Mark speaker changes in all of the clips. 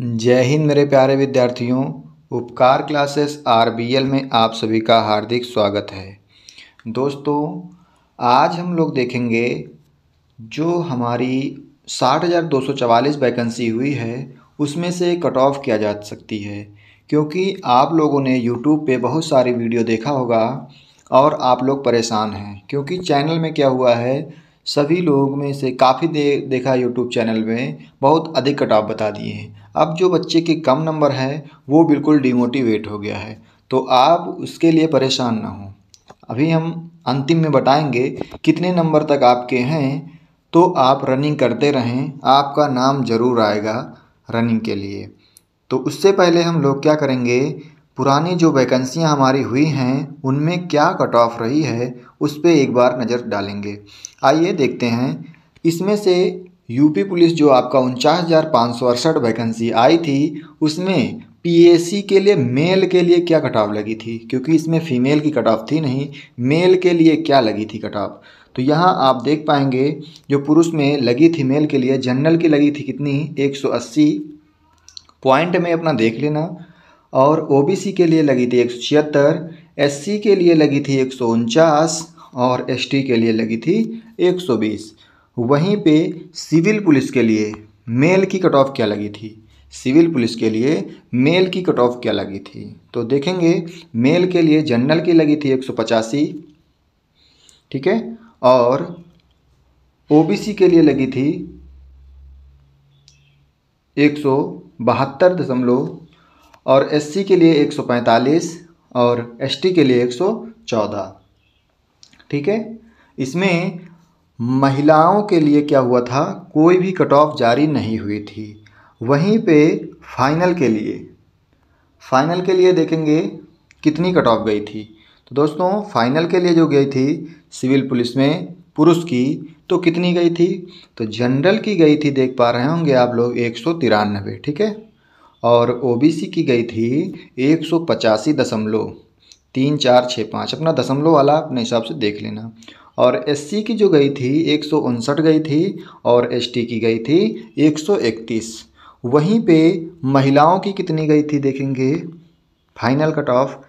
Speaker 1: जय हिंद मेरे प्यारे विद्यार्थियों। उपकार क्लासेस आरबीएल में आप सभी का हार्दिक स्वागत है। दोस्तों, आज हम लोग देखेंगे जो हमारी 60,244 वैकेंसी हुई है उसमें से कट ऑफ किया जा सकती है, क्योंकि आप लोगों ने यूट्यूब पे बहुत सारी वीडियो देखा होगा और आप लोग परेशान हैं, क्योंकि चैनल में क्या हुआ है, सभी लोग में से काफ़ी देखा यूट्यूब चैनल में बहुत अधिक कट ऑफ बता दिए हैं। अब जो बच्चे के कम नंबर है वो बिल्कुल डिमोटिवेट हो गया है, तो आप उसके लिए परेशान ना हो। अभी हम अंतिम में बताएंगे कितने नंबर तक आपके हैं, तो आप रनिंग करते रहें, आपका नाम ज़रूर आएगा रनिंग के लिए। तो उससे पहले हम लोग क्या करेंगे, पुरानी जो वैकेंसियां हमारी हुई हैं उनमें क्या कट ऑफ रही है उस पर एक बार नज़र डालेंगे। आइए देखते हैं। इसमें से यूपी पुलिस जो आपका 49,568 वैकेंसी आई थी उसमें पीएसी के लिए मेल के लिए क्या कट ऑफ लगी थी, क्योंकि इसमें फीमेल की कट ऑफ थी नहीं, मेल के लिए क्या लगी थी कट ऑफ। तो यहाँ आप देख पाएंगे जो पुरुष में लगी थी मेल के लिए, जनरल की लगी थी कितनी, 180 पॉइंट में अपना देख लेना, और ओबीसी के लिए लगी थी 176, एससी के लिए लगी थी 149 और एसटी के लिए लगी थी 120। वहीं पे सिविल पुलिस के लिए मेल की कट ऑफ क्या लगी थी, सिविल पुलिस के लिए मेल की कट ऑफ क्या लगी थी, तो देखेंगे मेल के लिए जनरल की लगी थी 185, ठीक है, और ओबीसी के लिए लगी थी 172 और एससी के लिए 145 और एसटी के लिए 114, ठीक है। इसमें महिलाओं के लिए क्या हुआ था, कोई भी कट ऑफ जारी नहीं हुई थी। वहीं पे फाइनल के लिए देखेंगे कितनी कट ऑफ गई थी। तो दोस्तों, फाइनल के लिए जो गई थी सिविल पुलिस में पुरुष की, तो कितनी गई थी, तो जनरल की गई थी, देख पा रहे होंगे आप लोग, 193, ठीक है, और ओबीसी की गई थी 185.3465, अपना दशमलव वाला अपने हिसाब से देख लेना, और एससी की जो गई थी 159 गई थी और एसटी की गई थी 131। वहीं पे महिलाओं की कितनी गई थी देखेंगे, फाइनल कट ऑफ,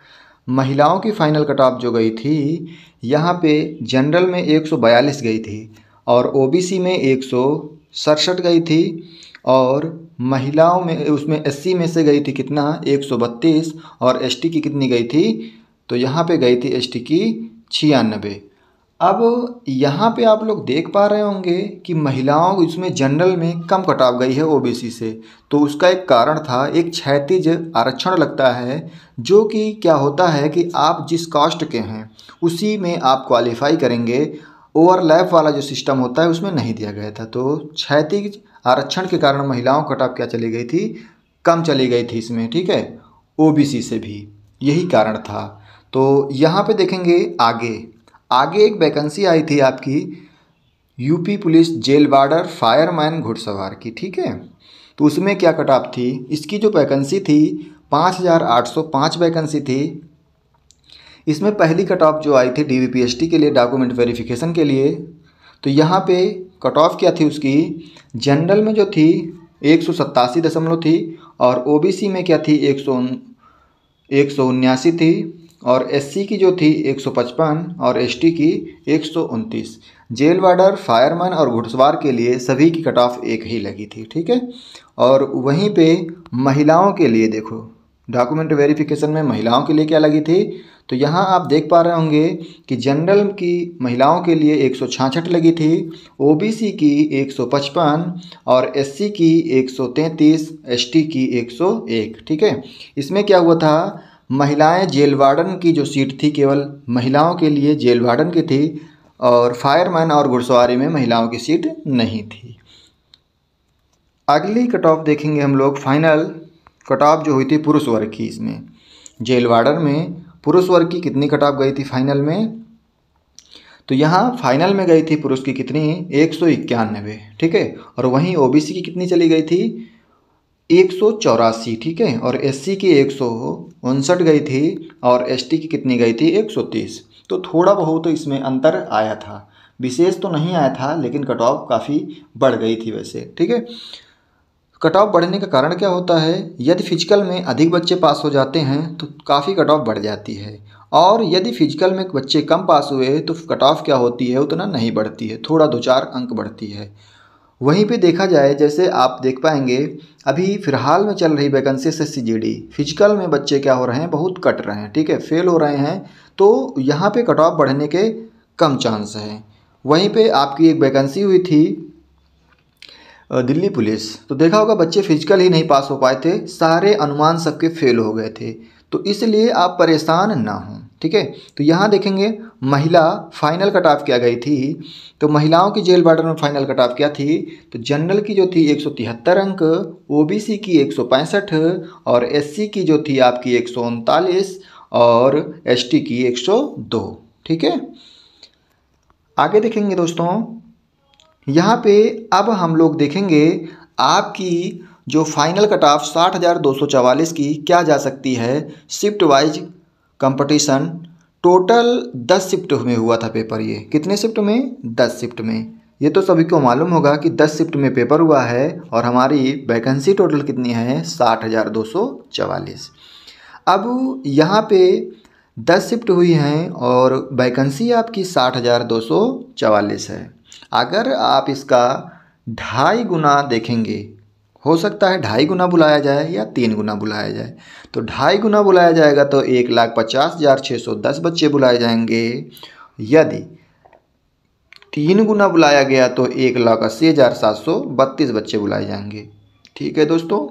Speaker 1: महिलाओं की फाइनल कट ऑफ जो गई थी यहाँ पे जनरल में 142 गई थी और ओबीसी में 167 गई थी, और महिलाओं में उसमें एससी में से गई थी कितना, 132, और एसटी की कितनी गई थी, तो यहाँ पे गई थी एसटी की 96। अब यहाँ पे आप लोग देख पा रहे होंगे कि महिलाओं इसमें जनरल में कम कट ऑफ गई है ओबीसी से, तो उसका एक कारण था, एक क्षैतिज आरक्षण लगता है, जो कि क्या होता है कि आप जिस कास्ट के हैं उसी में आप क्वालिफाई करेंगे, ओवरलैप वाला जो सिस्टम होता है उसमें नहीं दिया गया था। तो क्षैतिज आरक्षण के कारण महिलाओं कट ऑफ क्या चली गई थी, कम चली गई थी इसमें, ठीक है, ओबीसी से भी यही कारण था। तो यहाँ पे देखेंगे आगे एक वैकेंसी आई थी आपकी UP police jail warder fireman घुड़सवार की, ठीक है, तो उसमें क्या कट ऑफ थी, इसकी जो वैकेंसी थी 5,805 वैकेंसी थी। इसमें पहली कट ऑफ जो आई थी डीवीपीएसटी के लिए, डॉक्यूमेंट वेरिफिकेशन के लिए, तो यहाँ पे कट ऑफ क्या थी उसकी, जनरल में जो थी 187 थी, और ओबीसी में क्या थी 179 थी, और एससी की जो थी 155 और एसटी की 129। जेल वार्डर, फायरमैन और घुड़सवार के लिए सभी की कट ऑफ एक ही लगी थी, ठीक है। और वहीं पे महिलाओं के लिए देखो, डॉक्यूमेंट वेरिफिकेशन में महिलाओं के लिए क्या लगी थी, तो यहाँ आप देख पा रहे होंगे कि जनरल की महिलाओं के लिए 166 लगी थी, ओबीसी की 155 और एससी की 133, एसटी की 101, ठीक है। इसमें क्या हुआ था, महिलाएं जेल वार्डन की जो सीट थी केवल महिलाओं के लिए जेल वार्डन की थी, और फायरमैन और घुड़सवारी में महिलाओं की सीट नहीं थी। अगली कट ऑफ देखेंगे हम लोग, फाइनल कट ऑफ जो हुई थी पुरुष वर्ग की, इसमें जेल वार्डन में पुरुष वर्ग की कितनी कट ऑफ गई थी फाइनल में, तो यहाँ फाइनल में गई थी पुरुष की कितनी, 191, ठीक है, और वहीं ओबीसी की कितनी चली गई थी, 184, ठीक है, और एससी की 159 गई थी, और एसटी की कितनी गई थी 130। तो थोड़ा बहुत तो इसमें अंतर आया था, विशेष तो नहीं आया था, लेकिन कट ऑफ काफ़ी बढ़ गई थी वैसे, ठीक है। कट ऑफ बढ़ने का कारण क्या होता है? यदि फिजिकल में अधिक बच्चे पास हो जाते हैं तो काफ़ी कट ऑफ बढ़ जाती है, और यदि फिजिकल में बच्चे कम पास हुए तो कट ऑफ क्या होती है, उतना नहीं बढ़ती है, थोड़ा 2-4 अंक बढ़ती है। वहीं पे देखा जाए, जैसे आप देख पाएंगे अभी फ़िलहाल में चल रही वैकेंसी SSC-GD, फिजिकल में बच्चे क्या हो रहे हैं, बहुत कट रहे हैं, ठीक है, फेल हो रहे हैं, तो यहाँ पे कट ऑफ बढ़ने के कम चांस हैं। वहीं पे आपकी एक वैकेंसी हुई थी दिल्ली पुलिस, तो देखा होगा बच्चे फिजिकल ही नहीं पास हो पाए थे, सारे अनुमान सबके फेल हो गए थे, तो इसलिए आप परेशान ना हों, ठीक है। तो यहाँ देखेंगे महिला फाइनल कट ऑफ क्या गई थी, तो महिलाओं की जेल वार्डन में फाइनल कट ऑफ क्या थी, तो जनरल की जो थी 173 अंक, OBC की 165 और SC की जो थी आपकी 139 और ST की 102, ठीक है। आगे देखेंगे दोस्तों, यहाँ पे अब हम लोग देखेंगे आपकी जो फाइनल कट ऑफ 60,244 की क्या जा सकती है। Shift wise competition, total 10 shift में हुआ था पेपर। ये कितने शिफ्ट में? 10 शिफ्ट में। ये तो सभी को मालूम होगा कि 10 शिफ्ट में पेपर हुआ है, और हमारी वैकेंसी टोटल कितनी है? 60,244। अब यहाँ पे 10 शिफ्ट हुई हैं और वैकेंसी आपकी 60,244 है। अगर आप इसका 2.5 गुना देखेंगे, हो सकता है 2.5 गुना बुलाया जाए या 3 गुना बुलाया जाए। तो 2.5 गुना बुलाया जाएगा तो 1,50,610 बच्चे बुलाए जाएंगे। यदि 3 गुना बुलाया गया तो 1,80,732 बच्चे बुलाए जाएंगे, ठीक है दोस्तों।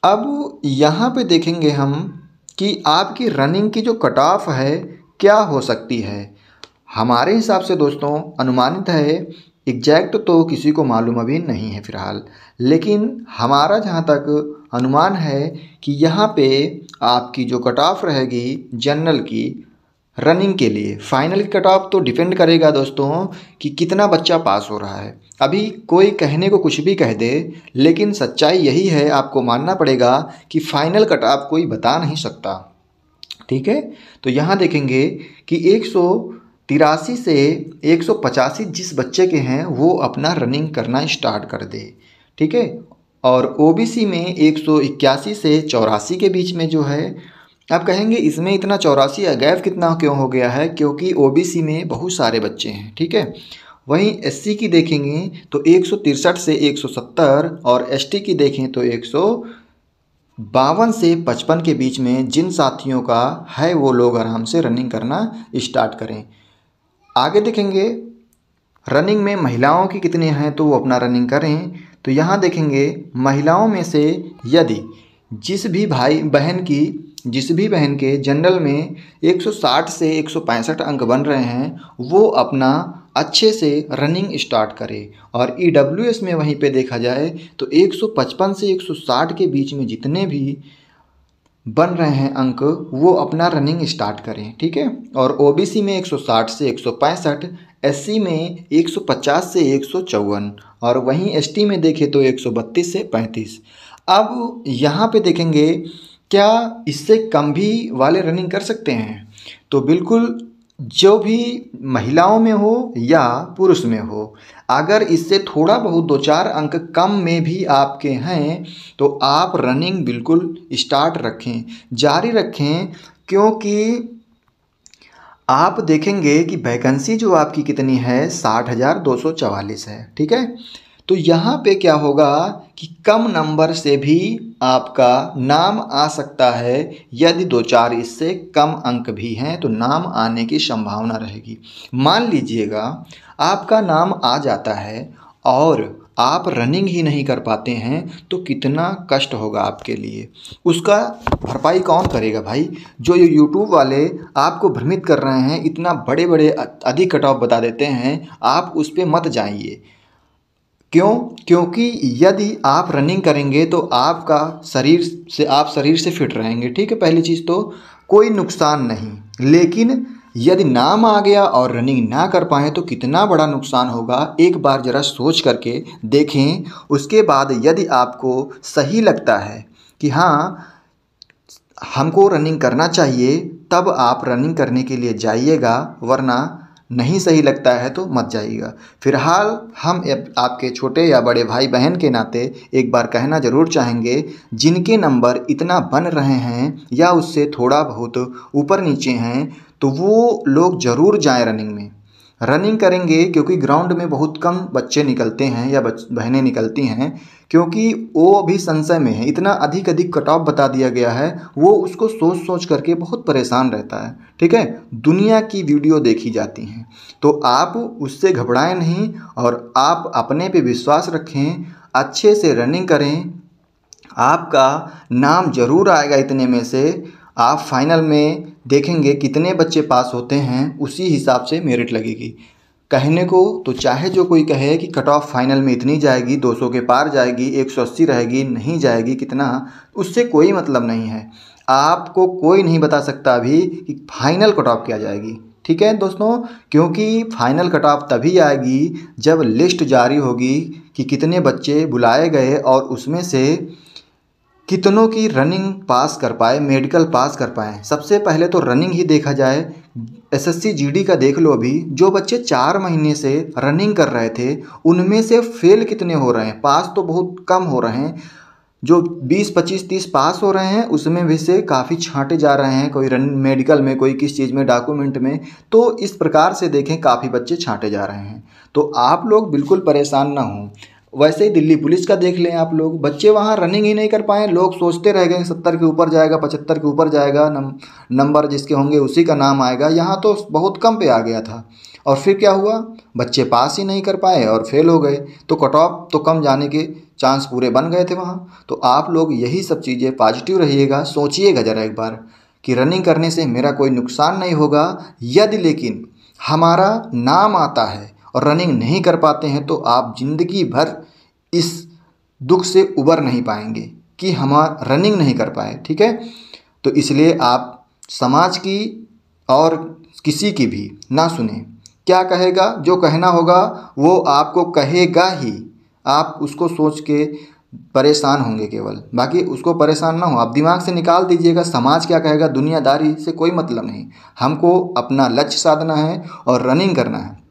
Speaker 1: अब यहाँ पे देखेंगे हम कि आपकी रनिंग की जो कट ऑफ है क्या हो सकती है। हमारे हिसाब से दोस्तों अनुमानित है, एग्जैक्ट तो किसी को मालूम अभी नहीं है फ़िलहाल, लेकिन हमारा जहाँ तक अनुमान है कि यहाँ पे आपकी जो कट ऑफ रहेगी जनरल की रनिंग के लिए, फाइनल की कट ऑफ तो डिपेंड करेगा दोस्तों कि कितना बच्चा पास हो रहा है। अभी कोई कहने को कुछ भी कह दे, लेकिन सच्चाई यही है, आपको मानना पड़ेगा कि फाइनल कट ऑफ कोई बता नहीं सकता, ठीक है। तो यहाँ देखेंगे कि 183 से 185 जिस बच्चे के हैं वो अपना रनिंग करना स्टार्ट कर दे, ठीक है। और OBC में 181 से 84 के बीच में जो है, आप कहेंगे इसमें इतना 84 गैप कितना क्यों हो गया है, क्योंकि OBC में बहुत सारे बच्चे हैं, ठीक है। वहीं SC की देखेंगे तो 163 से 170, और ST की देखें तो 152 से 55 के बीच में जिन साथियों का है वो लोग आराम से रनिंग करना स्टार्ट करें। आगे देखेंगे रनिंग में महिलाओं की कितने हैं तो वो अपना रनिंग करें। तो यहाँ देखेंगे महिलाओं में से यदि जिस भी बहन के जनरल में 160 से 165 अंक बन रहे हैं, वो अपना अच्छे से रनिंग स्टार्ट करे। और EWS में वहीं पे देखा जाए तो 155 से 160 के बीच में जितने भी बन रहे हैं अंक, वो अपना रनिंग स्टार्ट करें, ठीक है। और OBC में 160 से 165, SC में 150 से 154, और वहीं ST में देखें तो 132 से 35। अब यहाँ पे देखेंगे क्या इससे कम भी वाले रनिंग कर सकते हैं? तो बिल्कुल, जो भी महिलाओं में हो या पुरुष में हो, अगर इससे थोड़ा बहुत 2-4 अंक कम में भी आपके हैं तो आप रनिंग बिल्कुल स्टार्ट रखें, जारी रखें, क्योंकि आप देखेंगे कि वैकेंसी जो आपकी कितनी है 60,244 है, ठीक है। तो यहाँ पे क्या होगा कि कम नंबर से भी आपका नाम आ सकता है। यदि 2-4 इससे कम अंक भी हैं तो नाम आने की संभावना रहेगी। मान लीजिएगा आपका नाम आ जाता है और आप रनिंग ही नहीं कर पाते हैं तो कितना कष्ट होगा आपके लिए, उसका भरपाई कौन करेगा भाई? जो ये यूट्यूब वाले आपको भ्रमित कर रहे हैं, इतना बड़े बड़े अधिक कट ऑफ बता देते हैं, आप उस पर मत जाइए। क्यों? क्योंकि यदि आप रनिंग करेंगे तो आपका शरीर से फिट रहेंगे, ठीक है। पहली चीज़ तो कोई नुकसान नहीं, लेकिन यदि नाम आ गया और रनिंग ना कर पाएँ तो कितना बड़ा नुकसान होगा, एक बार ज़रा सोच करके देखें। उसके बाद यदि आपको सही लगता है कि हाँ हमको रनिंग करना चाहिए, तब आप रनिंग करने के लिए जाइएगा, वरना नहीं सही लगता है तो मत जाइएगा। फिलहाल हम आपके छोटे या बड़े भाई बहन के नाते एक बार कहना ज़रूर चाहेंगे, जिनके नंबर इतना बन रहे हैं या उससे थोड़ा बहुत ऊपर नीचे हैं, तो वो लोग ज़रूर जाएं रनिंग में। रनिंग करेंगे क्योंकि ग्राउंड में बहुत कम बच्चे निकलते हैं या बहनें निकलती हैं, क्योंकि वो अभी संशय में है। इतना अधिक कट ऑफ बता दिया गया है, वो उसको सोच सोच करके बहुत परेशान रहता है। ठीक है, दुनिया की वीडियो देखी जाती हैं, तो आप उससे घबराएं नहीं और आप अपने पे विश्वास रखें, अच्छे से रनिंग करें। आपका नाम ज़रूर आएगा इतने में से। आप फाइनल में देखेंगे कितने बच्चे पास होते हैं, उसी हिसाब से मेरिट लगेगी। कहने को तो चाहे जो कोई कहे कि कट ऑफ फाइनल में इतनी जाएगी, 200 के पार जाएगी, 180 रहेगी, नहीं जाएगी कितना, उससे कोई मतलब नहीं है। आपको कोई नहीं बता सकता अभी कि फाइनल कट ऑफ क्या जाएगी। ठीक है दोस्तों, क्योंकि फाइनल कट ऑफ तभी आएगी जब लिस्ट जारी होगी कि कितने बच्चे बुलाए गए और उसमें से कितनों की रनिंग पास कर पाए, मेडिकल पास कर पाए। सबसे पहले तो रनिंग ही देखा जाए। एसएससी जीडी का देख लो, अभी जो बच्चे 4 महीने से रनिंग कर रहे थे उनमें से फेल कितने हो रहे हैं, पास तो बहुत कम हो रहे हैं। जो 20, 25, 30 पास हो रहे हैं उसमें भी से काफ़ी छांटे जा रहे हैं, कोई रन मेडिकल में, कोई किस चीज़ में, डॉक्यूमेंट में। तो इस प्रकार से देखें काफ़ी बच्चे छांटे जा रहे हैं। तो आप लोग बिल्कुल परेशान ना हों। वैसे ही दिल्ली पुलिस का देख लें आप लोग, बच्चे वहाँ रनिंग ही नहीं कर पाए। लोग सोचते रह गए 70 के ऊपर जाएगा, 75 के ऊपर जाएगा, नंबर जिसके होंगे उसी का नाम आएगा। यहाँ तो बहुत कम पे आ गया था। और फिर क्या हुआ, बच्चे पास ही नहीं कर पाए और फेल हो गए। तो कट ऑफ तो कम जाने के चांस पूरे बन गए थे वहाँ। तो आप लोग यही सब चीज़ें पॉजिटिव रहिएगा, सोचिएगा ज़रा एक बार कि रनिंग करने से मेरा कोई नुकसान नहीं होगा। यदि लेकिन हमारा नाम आता है और रनिंग नहीं कर पाते हैं तो आप ज़िंदगी भर इस दुख से उबर नहीं पाएंगे कि हम रनिंग नहीं कर पाए। ठीक है, तो इसलिए आप समाज की और किसी की भी ना सुने। क्या कहेगा, जो कहना होगा वो आपको कहेगा ही। आप उसको सोच के परेशान होंगे केवल, बाकी उसको परेशान ना हो। आप दिमाग से निकाल दीजिएगा समाज क्या कहेगा, दुनियादारी से कोई मतलब नहीं। हमको अपना लक्ष्य साधना है और रनिंग करना है,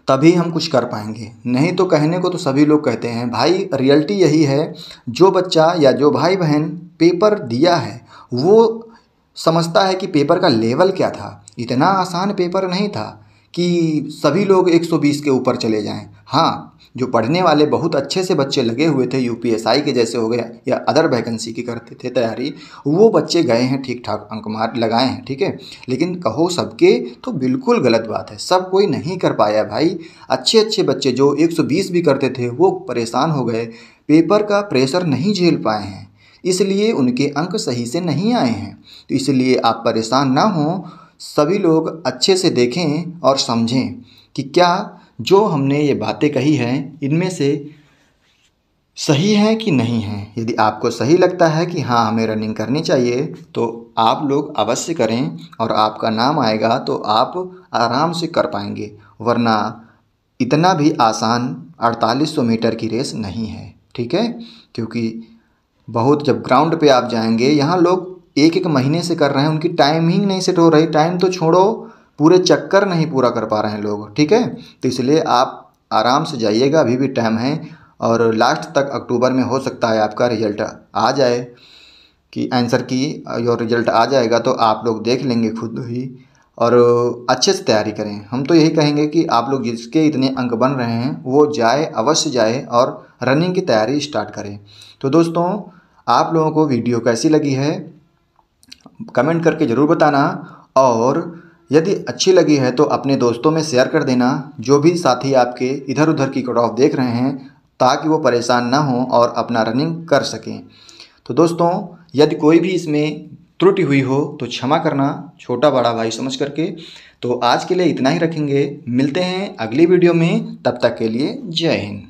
Speaker 1: तभी हम कुछ कर पाएंगे। नहीं तो कहने को तो सभी लोग कहते हैं भाई, रियलिटी यही है। जो बच्चा या जो भाई बहन पेपर दिया है वो समझता है कि पेपर का लेवल क्या था। इतना आसान पेपर नहीं था कि सभी लोग 120 के ऊपर चले जाएं। हाँ, जो पढ़ने वाले बहुत अच्छे से बच्चे लगे हुए थे, यूपीएसआई के जैसे हो गया या अदर वैकेंसी की करते थे तैयारी, वो बच्चे गए हैं, ठीक ठाक अंक मार लगाए हैं। ठीक है, लेकिन कहो सबके तो बिल्कुल गलत बात है। सब कोई नहीं कर पाया भाई। अच्छे अच्छे बच्चे जो 120 भी करते थे वो परेशान हो गए, पेपर का प्रेशर नहीं झेल पाए हैं, इसलिए उनके अंक सही से नहीं आए हैं। तो इसलिए आप परेशान ना हों, सभी लोग अच्छे से देखें और समझें कि क्या जो हमने ये बातें कही हैं इनमें से सही हैं कि नहीं हैं। यदि आपको सही लगता है कि हाँ हमें रनिंग करनी चाहिए तो आप लोग अवश्य करें और आपका नाम आएगा तो आप आराम से कर पाएंगे। वरना इतना भी आसान 4800 मीटर की रेस नहीं है। ठीक है, क्योंकि बहुत जब ग्राउंड पे आप जाएंगे, यहाँ लोग एक एक महीने से कर रहे हैं, उनकी टाइमिंग नहीं सेट हो रही। टाइम तो छोड़ो, पूरे चक्कर नहीं पूरा कर पा रहे हैं लोग। ठीक है, तो इसलिए आप आराम से जाइएगा, अभी भी टाइम है। और लास्ट तक अक्टूबर में हो सकता है आपका रिजल्ट आ जाए, कि आंसर की और रिजल्ट आ जाएगा तो आप लोग देख लेंगे खुद ही। और अच्छे से तैयारी करें। हम तो यही कहेंगे कि आप लोग जिसके इतने अंक बन रहे हैं वो जाए, अवश्य जाए और रनिंग की तैयारी स्टार्ट करें। तो दोस्तों, आप लोगों को वीडियो कैसी लगी है कमेंट करके ज़रूर बताना, और यदि अच्छी लगी है तो अपने दोस्तों में शेयर कर देना, जो भी साथी आपके इधर उधर की कट ऑफ देख रहे हैं, ताकि वो परेशान ना हों और अपना रनिंग कर सकें। तो दोस्तों, यदि कोई भी इसमें त्रुटि हुई हो तो क्षमा करना, छोटा बड़ा भाई समझ करके। तो आज के लिए इतना ही रखेंगे, मिलते हैं अगली वीडियो में, तब तक के लिए जय हिंद।